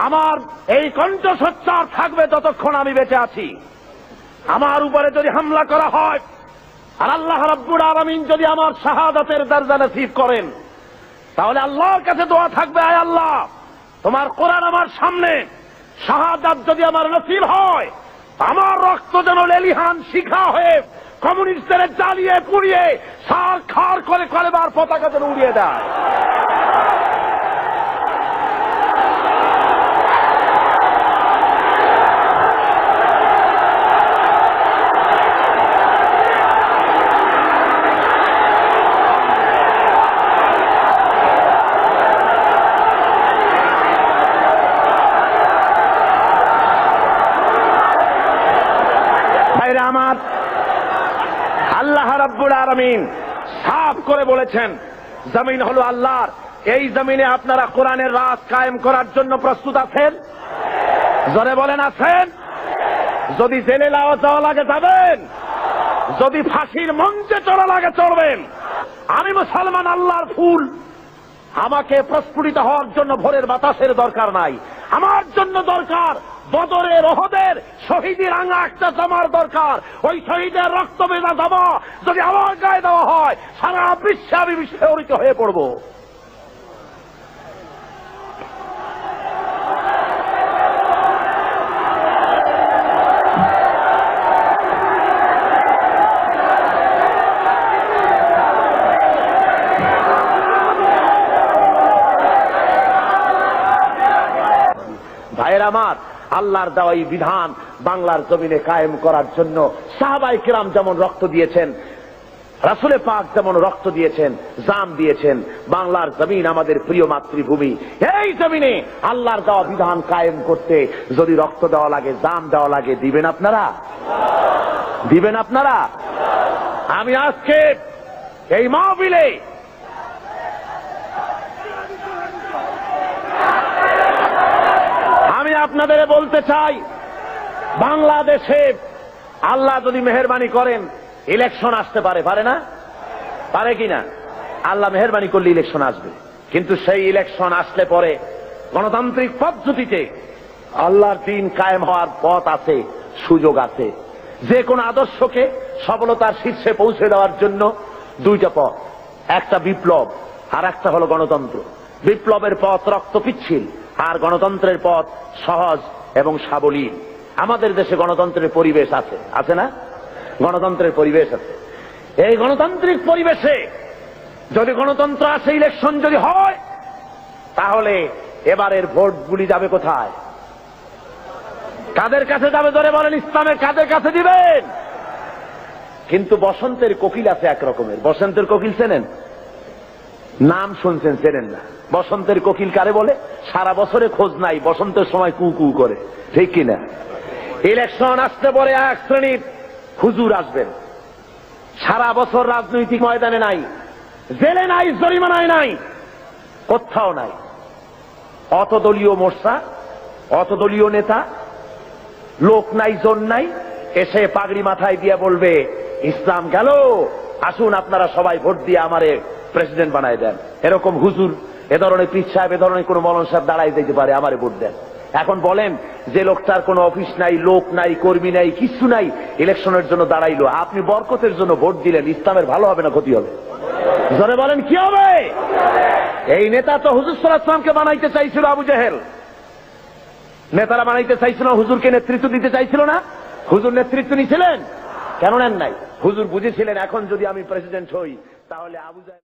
আমার এই কণ্ঠস্বর থাকবে যতক্ষণ আমি বেঁচে আছি। আমার উপরে যদি হামলা করা হয় আর আল্লাহ রাব্বুল আলামিন যদি আমার শাহাদাতের দরজা নসিব করেন, তাহলে আল্লাহর কাছে দোয়া থাকবে, আয় আল্লাহ, তোমার কোরআন আমার সামনে, শাহাদাত যদি আমার নসিব হয়, আমার রক্ত যেন লেলিহান শিখা হয়ে কমিউনিস্টদের জ্বালিয়ে পুড়িয়ে সার খার করে কলেবার পতাকা যেন উড়িয়ে দেয়। আমার আল্লাহ রাব্বুল আলামিন সাফ করে বলেছেন, জমিন হলো আল্লাহর, এই জমিনে আপনারা কোরআনের রাজ কায়েম করার জন্য প্রস্তুত আছেন? জোরে বলেন, আছেন? যদি জেলে যাওয়া লাগে যাবেন, যদি ফাঁসির মঞ্চে চড়া লাগে চড়বেন। আমি মুসলমান আল্লাহর ফুল, আমাকে প্রস্ফুটিত হওয়ার জন্য ভোরের বাতাসের দরকার নাই। আমার জন্য দরকার বদরের, ওহদের শহীদের রাঙা একটা জামার দরকার। ওই শহীদের রক্ত বেদা জামা যদি আমার গায়ে দেওয়া হয়, সারা বিশ্বে আমি বিস্ফোরিত হয়ে পড়ব। ভাইয়ের আমার, আল্লাহর দেওয়া এই বিধান বাংলার জমিনে কায়েম করার জন্য সাহাবায়ে কেরাম যেমন রক্ত দিয়েছেন, রাসূলে পাক যেমন রক্ত দিয়েছেন, জান দিয়েছেন, বাংলার জমিন আমাদের প্রিয় মাতৃভূমি। এই জমিনে আল্লাহর দেওয়া বিধান কায়েম করতে যদি রক্ত দেওয়া লাগে, জান দেওয়া লাগে, দিবেন আপনারা? দিবেন আপনারা? আমি আজকে এই মাহফিলে আপনাদের বলতে চাই, বাংলাদেশে আল্লাহ যদি মেহেরবানি করেন ইলেকশন আসতে পারে, পারে না? পারে কিনা? আল্লাহ মেহেরবানি করলে ইলেকশন আসবে, কিন্তু সেই ইলেকশন আসলে পরে গণতান্ত্রিক পদ্ধতিতে আল্লাহর দ্বীন কায়েম হওয়ার পথ আছে, সুযোগ আছে। যে কোন আদর্শকে সফলতার শীর্ষে পৌঁছে দেওয়ার জন্য দুইটা পথ, একটা বিপ্লব আর একটা হলো গণতন্ত্র। বিপ্লবের পথ রক্ত পিচ্ছিল, আর গণতন্ত্রের পথ সহজ এবং সাবলীল। আমাদের দেশে গণতন্ত্রের পরিবেশ আছে, আছে না? গণতন্ত্রের পরিবেশ আছে। এই গণতান্ত্রিক পরিবেশে যদি গণতন্ত্র আসে, ইলেকশন যদি হয়, তাহলে এবারের ভোটগুলি যাবে কোথায়? কাদের কাছে যাবে? ধরে বলেন, ইসলামের কাদের কাছে দিবেন? কিন্তু বসন্তের কোকিল আছে এক রকমের। বসন্তের কোকিল চেনেন? নাম শুনছেন, চেনেন না। বসন্তের কোকিল কারে বলে? সারা বছরে খোঁজ নাই, বসন্তের সময় কু কু করে, ঠিক কিনা? ইলেকশন আসতে পরে এক শ্রেণীর হুজুর আসবেন, সারা বছর রাজনৈতিক ময়দানে নাই, জেলে নাই, জরিমানায় নাই, কোথাও নাই। অত দলীয় মোর্চা, অত দলীয় নেতা, লোক নাই, জন নাই, এসে পাগড়ি মাথায় দিয়ে বলবে, ইসলাম গেল, আসুন আপনারা সবাই ভোট দিয়ে আমারে প্রেসিডেন্ট বানায় দেন। এরকম হুজুর, এ ধরনের পীর সাহেব, এ ধরনের কোন মৌলানা সাহেব দাঁড়াই দিতে পারে, আমারে ভোট দেন। এখন বলেন, যে লোকটার কোনো অফিস নাই, লোক নাই, কর্মী নাই, কিছু নাই, ইলেকশনের জন্য দাঁড়াইলো, আপনি বরকতের জন্য ভোট দিলেন, ইসলামের ভালো হবে না ক্ষতি হবে? জোরে বলেন, কি হবে? এই নেতা তো হুজুর সাল্লাল্লাহু আলাইহি ওয়াসাল্লামকে বানাইতে চাইছিল আবু জেহেল। নেতারা বানাইতে চাইছিল, হুজুরকে নেতৃত্ব দিতে চাইছিল না? হুজুর নেতৃত্ব নিয়েছিলেন? কেন নেন নাই? হুজুর বুঝেছিলেন, এখন যদি আমি প্রেসিডেন্ট হই তাহলে আবু জেহেল